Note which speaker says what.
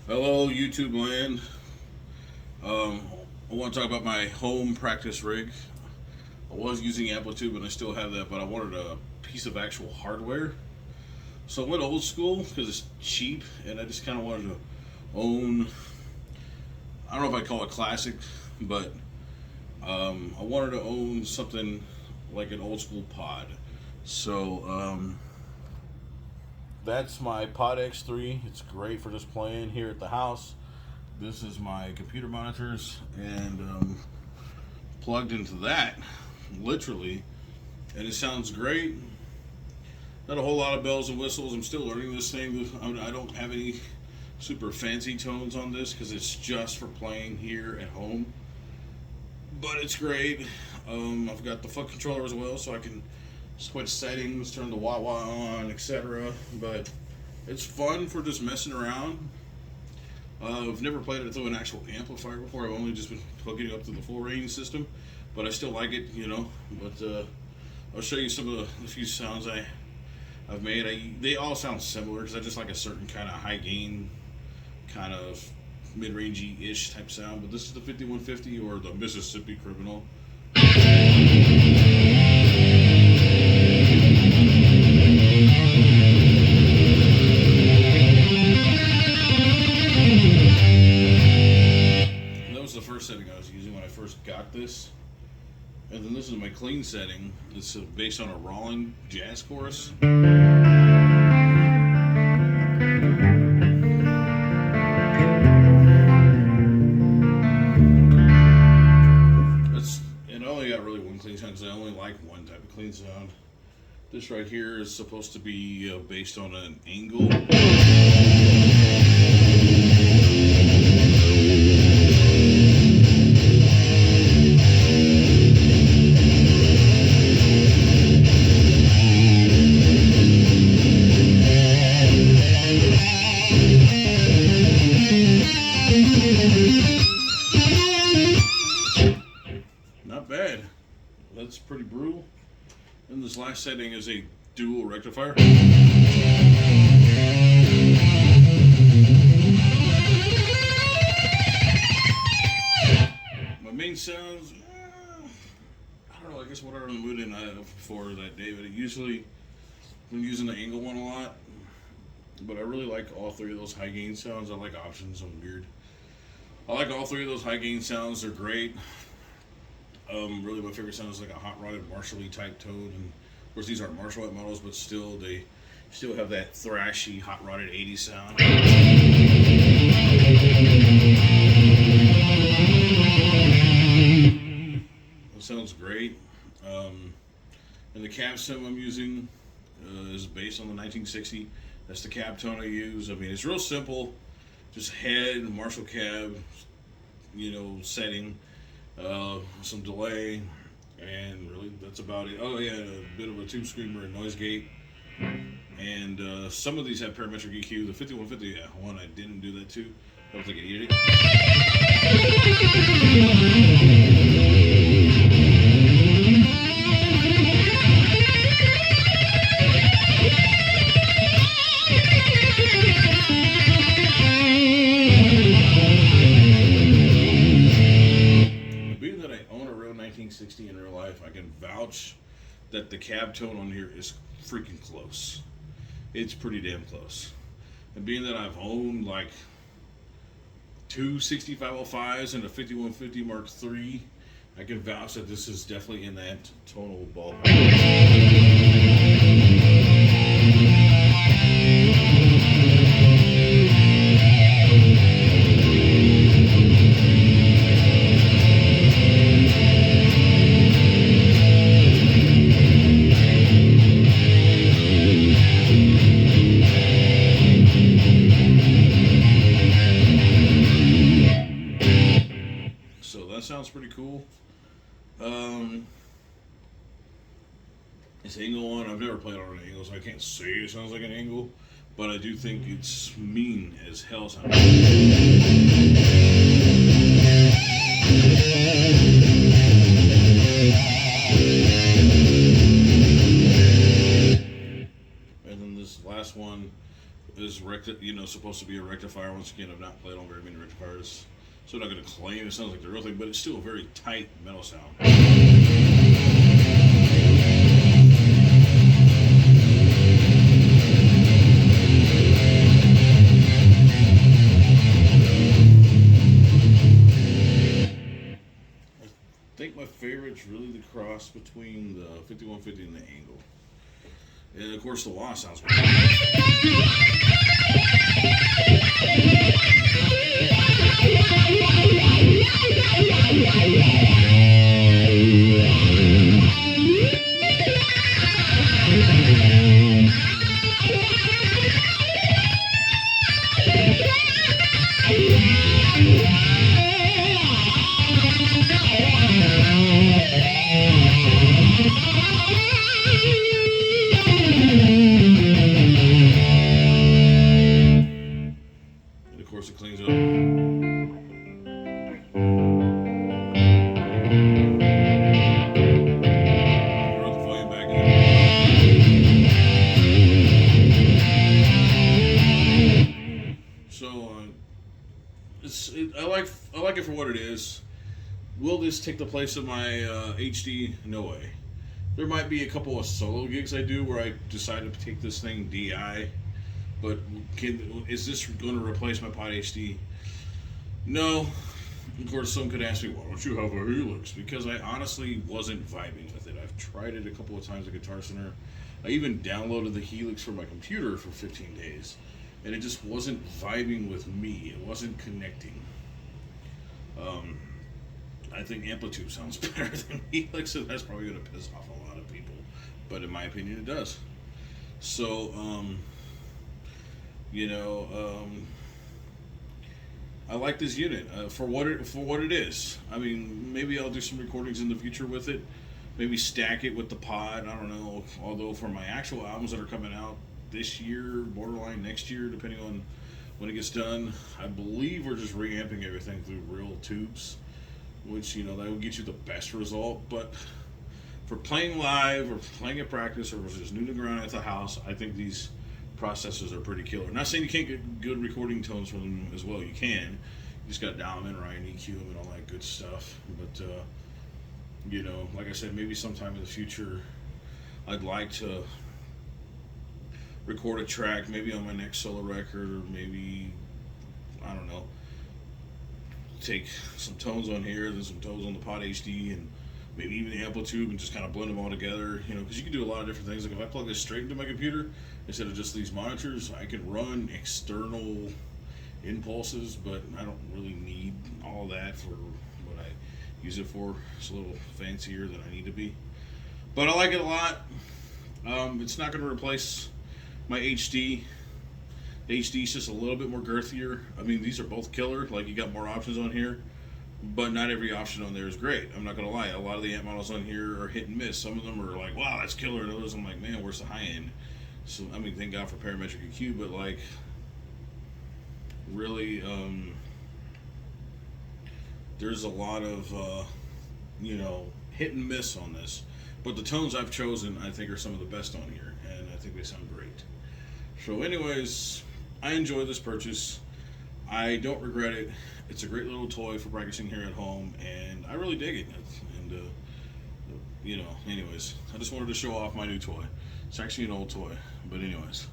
Speaker 1: Hello, YouTube land. I want to talk about my home practice rig. I was using Amplitude, and I still have that, but I wanted a piece of actual hardware. So I went old school because it's cheap, and I just kind of wanted to own. I don't know if I call it classic, but I wanted to own something like an old school pod. So that's my Pod X3. It's great for just playing here at the house. This is my computer monitors and plugged into that, literally, and it sounds great. Not a whole lot of bells and whistles. I'm still learning this thing. I don't have any super fancy tones on this because it's just for playing here at home. But it's great. I've got the FUT controller as well, so I can switch settings, turn the wah-wah on, etc. But it's fun for just messing around. I've never played it through an actual amplifier before. I've only just been hooking it up to the full range system, but I still like it, But I'll show you some of the few sounds I've made. They all sound similar because I just like a certain kind of high gain, kind of mid-rangey-ish type sound. But this is the 5150 or the Mississippi Criminal. The first setting I was using when I first got this, and then this is my clean setting. It's based on a Roland jazz chorus. And I only got really one clean sound because I only like one type of clean sound. This right here is supposed to be based on an angle. Not bad. That's pretty brutal. And this last setting is a dual rectifier. My main sounds, I don't know, I guess whatever the mood in I have for that day, but usually I'm using the angle one a lot. But I really like all three of those high gain sounds. I like options. I'm weird. I like all three of those high gain sounds. They're great. Really, my favorite sound is like a hot rodded Marshall-y type tone. And of course, these aren't Marshall models, but still, they still have that thrashy, hot rodded 80s sound. That sounds great. And the cab sim I'm using is based on the 1960. That's the cab tone I use. I mean, it's real simple. Just head, Marshall cab, setting, some delay, and really that's about it. Oh yeah, a bit of a tube screamer and noise gate. And some of these have parametric EQ. The 5150 one I didn't do that too. I don't think I needed it. Being that I own a real 1960 in real life, I can vouch that the cab tone on here is freaking close. It's pretty damn close. And being that I've owned like two 6505s and a 5150 Mark III, I can vouch that this is definitely in that tonal ballpark. Sounds pretty cool. This angle one, I've never played on an angle, so I can't say it sounds like an angle, but I do think it's mean as hell sounding. And then this last one is it's supposed to be a rectifier. Once again, I've not played on very many rectifiers, so I'm not going to claim it sounds like the real thing, but it's still a very tight metal sound. I think my favorite's really the cross between the 5150 and the Angle. And of course, the wah sounds great. And of course, it cleans up. I like it for what it is. Will this take the place of my HD? No way. There might be a couple of solo gigs I do where I decide to take this thing DI, but is this going to replace my Pod HD? No. Of course, some could ask me, why don't you have a Helix? Because I honestly wasn't vibing with it. I've tried it a couple of times at Guitar Center. I even downloaded the Helix for my computer for 15 days, and it just wasn't vibing with me. It wasn't connecting. I think Amplitude sounds better than Helix, and that's probably going to piss off a lot of people. But in my opinion, it does. So, I like this unit for what it is. I mean, maybe I'll do some recordings in the future with it. Maybe stack it with the Pod. I don't know. Although for my actual albums that are coming out this year, borderline next year, depending on when it gets done, I believe we're just reamping everything through real tubes, which that will get you the best result. But for playing live or playing at practice or just new to ground at the house, I think these processors are pretty killer. Not saying you can't get good recording tones from them as well. You can. You just got to dial them in right and EQ them and all that good stuff. But like I said, maybe sometime in the future, I'd like to record a track, maybe on my next solo record, or maybe, I don't know, take some tones on here, then some tones on the Pod HD, and maybe even the Amplitude, and just kind of blend them all together, because you can do a lot of different things. Like if I plug this straight into my computer, instead of just these monitors, I can run external impulses, but I don't really need all that for what I use it for. It's a little fancier than I need to be. But I like it a lot. It's not going to replace my HD. The HD is just a little bit more girthier. I mean, these are both killer. Like, you got more options on here, but not every option on there is great. I'm not gonna lie. A lot of the amp models on here are hit and miss. Some of them are like, wow, that's killer. And others I'm like, man, where's the high end? So, I mean, thank God for parametric EQ, but like, really, there's a lot of, hit and miss on this. But the tones I've chosen, I think, are some of the best on here, and I think they sound great. So anyways, I enjoy this purchase. I don't regret it. It's a great little toy for practicing here at home, and I really dig it. And, anyways, I just wanted to show off my new toy. It's actually an old toy, but anyways.